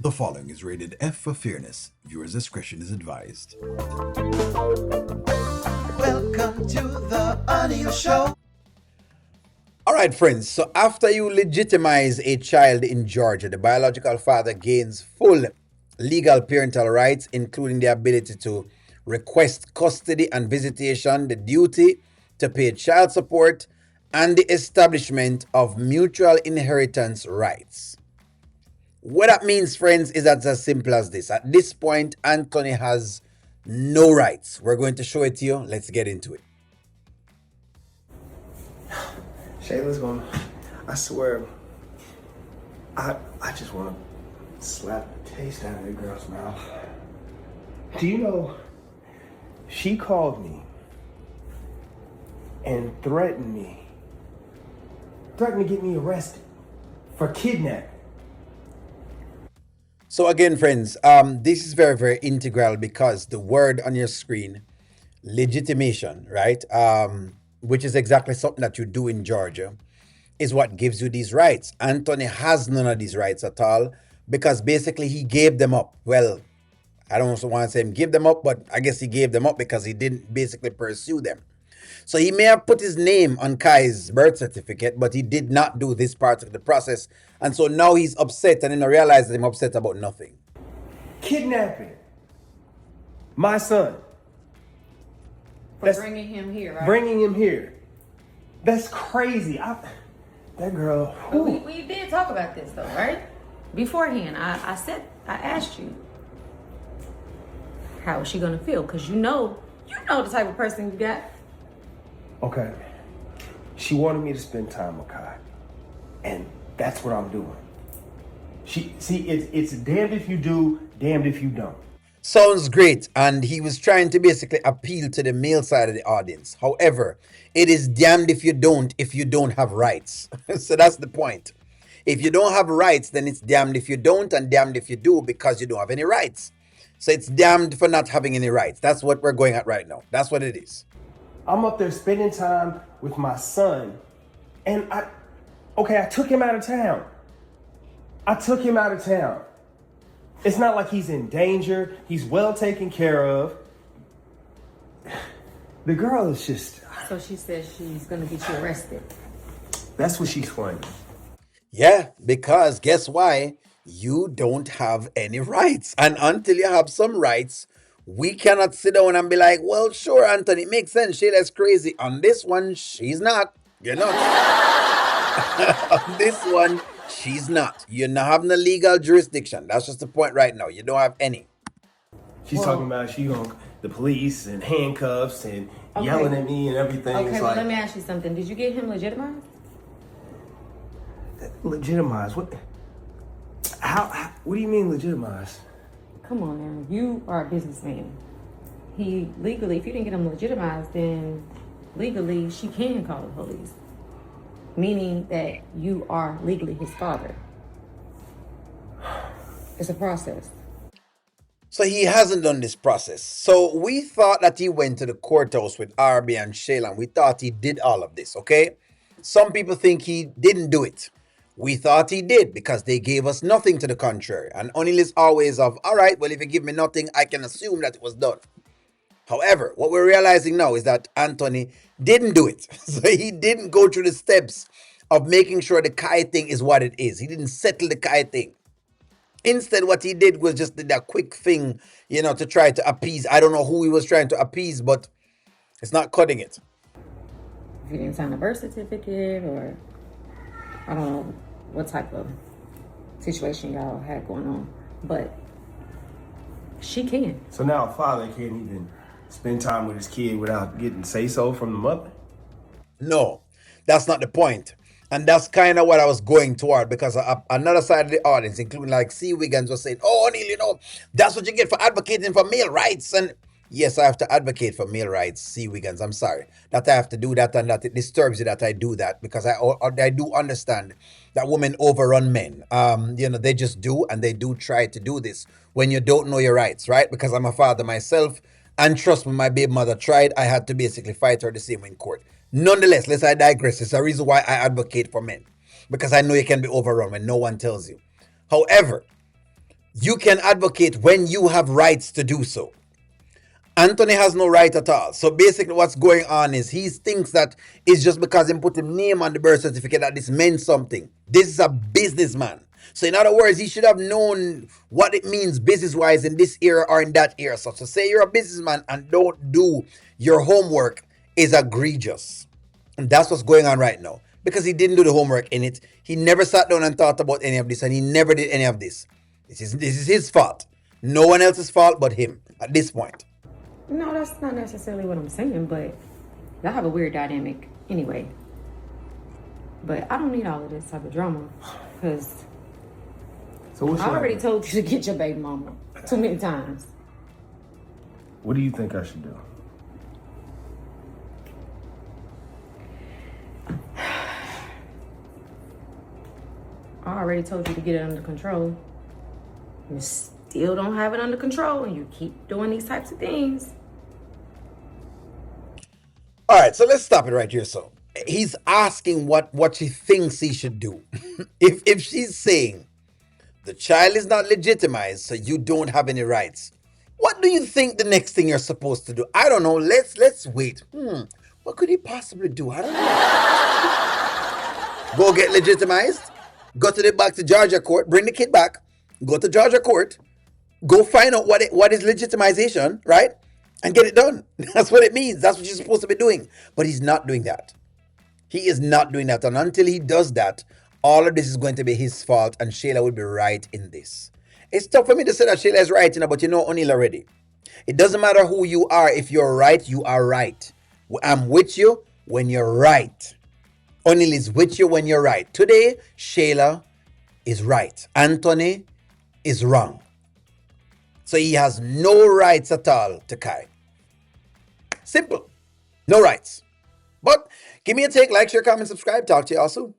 The following is rated F for fairness. Viewers' discretion is advised. Welcome to the audio show. All right, friends. So after you legitimize a child in Georgia, the biological father gains full legal parental rights, including the ability to request custody and visitation, the duty to pay child support, and the establishment of mutual inheritance rights. What that means, friends, is that it's as simple as this. At this point, Anthony has no rights. We're going to show it to you. Let's get into it. Shayla's gonna, I swear, I just want to slap the taste out of that girl's mouth. Do you know, she called me and threatened to get me arrested for kidnapping. So again, friends, this is very, very integral because the word on your screen, legitimation, right, which is exactly something that you do in Georgia, is what gives you these rights. Anthony has none of these rights at all because basically he gave them up. Well, I don't also want to say him give them up, but I guess he gave them up because he didn't basically pursue them. So he may have put his name on Kai's birth certificate, but he did not do this part of the process. And so now he's upset and then I realize that I'm upset about nothing. Kidnapping my son. Bringing him here, right? Bringing him here. That's crazy. That girl. But we did talk about this though, right? Beforehand, I asked you, how is she gonna feel? Because you know the type of person you got. Okay. She wanted me to spend time with Kai. And that's what I'm doing. It's damned if you do, damned if you don't. Sounds great. And he was trying to basically appeal to the male side of the audience. However, it is damned if you don't have rights. So that's the point. If you don't have rights, then it's damned if you don't and damned if you do because you don't have any rights. So it's damned for not having any rights. That's what we're going at right now. That's what it is. I'm up there spending time with my son. And I took him out of town. It's not like he's in danger. He's well taken care of. The girl is just... So she says she's gonna get you arrested. That's what she's claiming. Yeah, because guess why? You don't have any rights. And until you have some rights, we cannot sit down and be like, well, sure, Anthony, it makes sense. Shayla's crazy. On this one, she's not. You're not. On this one, she's not. You're not having a legal jurisdiction. That's just the point right now. You don't have any. She's talking about the police and handcuffs and yelling at me and everything. Okay, it's well, like, let me ask you something. Did you get him legitimized? Legitimized? What? How? What do you mean legitimized? Come on now. You are a businessman. He legally, if you didn't get him legitimized, then legally she can call the police. Meaning that you are legally his father. It's a process. So he hasn't done this process. So we thought that he went to the courthouse with RB and Shayla. And we thought he did all of this, okay? Some people think he didn't do it. We thought he did because they gave us nothing to the contrary. And O'Neal is always of, all right, well, if you give me nothing, I can assume that it was done. However, what we're realizing now is that Anthony didn't do it. So he didn't go through the steps of making sure the Kai thing is what it is. He didn't settle the Kai thing. Instead, what he did was just did that quick thing, to try to appease. I don't know who he was trying to appease, but it's not cutting it. If you didn't sign a birth certificate or I don't know what type of situation y'all had going on, but she can. So now a father can't even spend time with his kid without getting say-so from the mother? No, that's not the point. And that's kind of what I was going toward because another side of the audience, including like C. Wiggins, was saying, oh, O'Neal, that's what you get for advocating for male rights. And yes, I have to advocate for male rights, C. Wiggins. I'm sorry that I have to do that and that it disturbs you that I do that because I do understand that women overrun men. They just do and they do try to do this when you don't know your rights, right? Because I'm a father myself and trust me, my baby mother tried. I had to basically fight her the same in court. Nonetheless, let's I digress. It's a reason why I advocate for men because I know you can be overrun when no one tells you. However, You can advocate when you have rights to do so. Anthony has no right at all. So basically what's going on is he thinks that it's just because he put his name on the birth certificate that this meant something. This is a businessman. So in other words, he should have known what it means business-wise in this era or in that era. So to say you're a businessman and don't do your homework is egregious. And that's what's going on right now. Because he didn't do the homework in it. He never sat down and thought about any of this, and he never did any of this. This is his fault. No one else's fault but him at this point. No, that's not necessarily what I'm saying, but y'all have a weird dynamic anyway. But I don't need all of this type of drama, because I already told you to get your baby mama too many times. What do you think I should do? I already told you to get it under control. You still don't have it under control, and you keep doing these types of things. All right, so let's stop it right here. So he's asking what she thinks he should do. If she's saying the child is not legitimized, so you don't have any rights, what do you think the next thing you're supposed to do? I don't know. Let's wait. What could he possibly do? I don't know. Go get legitimized. Go to the back to Georgia court. Bring the kid back. Go to Georgia court. Go find out what is legitimization, right? And get it done. That's what it means. That's what you're supposed to be doing. But he's not doing that. He is not doing that. And until he does that, all of this is going to be his fault, and Shayla will be right in this. It's tough for me to say that Shayla is right, but you know O'Neal already. It doesn't matter who you are. If you're right, you are right. I'm with you when you're right. O'Neal is with you when you're right. Today, Shayla is right. Anthony is wrong. So he has no rights at all to Kai. Simple. No rights. But give me a take, like, share, comment, subscribe. Talk to you all soon.